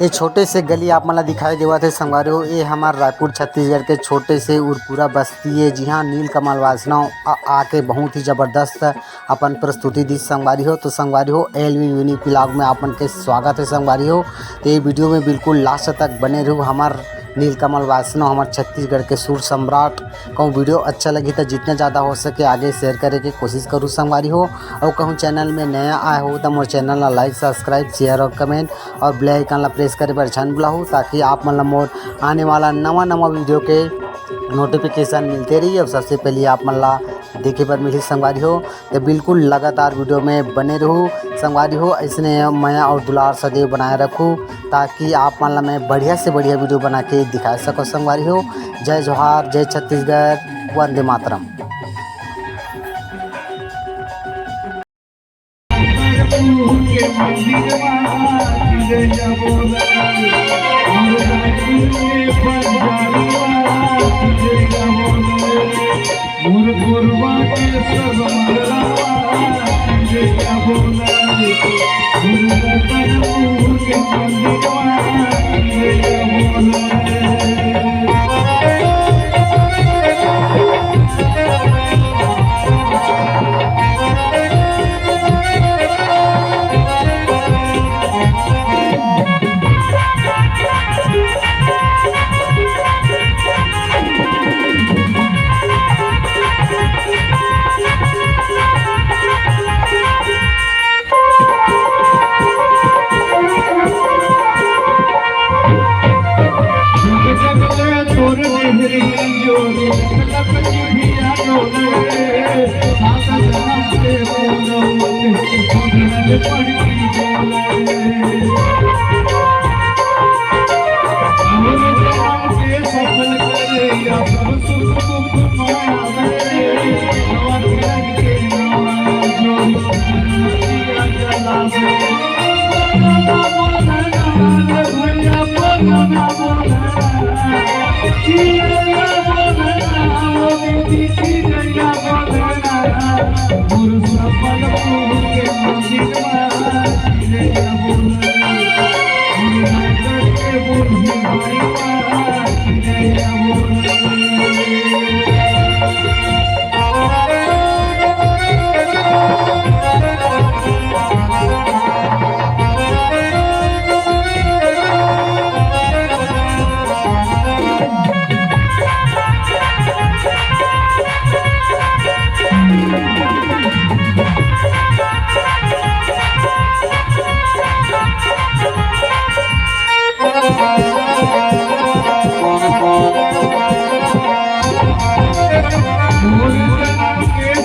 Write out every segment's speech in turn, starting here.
ये छोटे से गली आप मला दिखाई देवत है संगवारी हो। ये हमार रायपुर छत्तीसगढ़ के छोटे से उरपुरा बस्ती है, जी हाँ नीलकमल वैष्णव आके बहुत ही ज़बरदस्त अपन प्रस्तुति दी संगवारी हो। तो संगवारी हो एलवी यूनिक ब्लॉग में आपन के स्वागत है संगवारी हो। तो ये वीडियो में बिल्कुल लास्ट तक बने रहो। हमार नीलकमल वैष्णव हमारे छत्तीसगढ़ के सुर सम्राट कहूँ वीडियो अच्छा लगी तो जितना ज़्यादा हो सके आगे शेयर करे की कोशिश करूँ संगवारी हो। और कहूँ चैनल में नया आए हो तो मोर चैनल ला लाइक सब्सक्राइब शेयर और कमेंट और बेल आइकन ला प्रेस करे पर छन बुलाऊँ, ताकि आप मतलब मोर आने वाला नवा वीडियो के नोटिफिकेशन मिलते रही और सबसे पहले आप मतलब देखे पर मिली संगवारी हो। तो बिल्कुल लगातार वीडियो में बने रहूँ संगवारी हो। ऐसने माया और दुलार सदैव बनाए रखूँ, ताकि आप मतलब मैं बढ़िया से बढ़िया वीडियो बना के दिखा सको संगवारी हो। जय जोहार, जय छत्तीसगढ़, वंदे मातरम।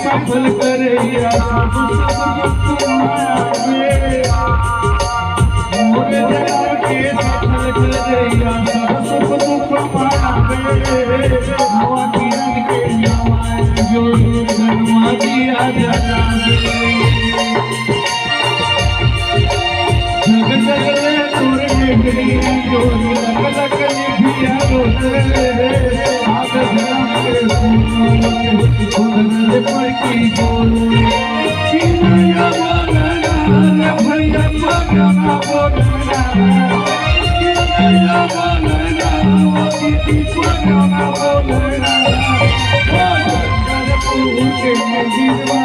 सफल करे मोरे जन्म के सफल करे सब सुख दुख मावे हवा किरण के नवाए जो धर्मा दिया जाना जग जगले तोर नेगरी जो लग लग लिया रोते आग धर्म के सुन पर की बोल चिन्या बोलना भैया मगना बोलना चिन्या बोलना दीदी मगना बोलना के जीवा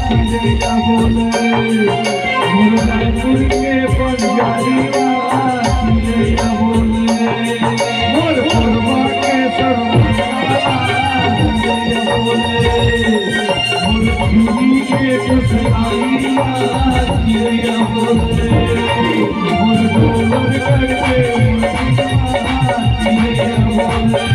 चिन्या बोले मुरादपुर के पंजाबीवा चिन्या बोले मोर पुरवा के सरवा चिन्या बोले के कुसलाइया चिड़िया बोले मोर डोलर करके चिड़िया बोले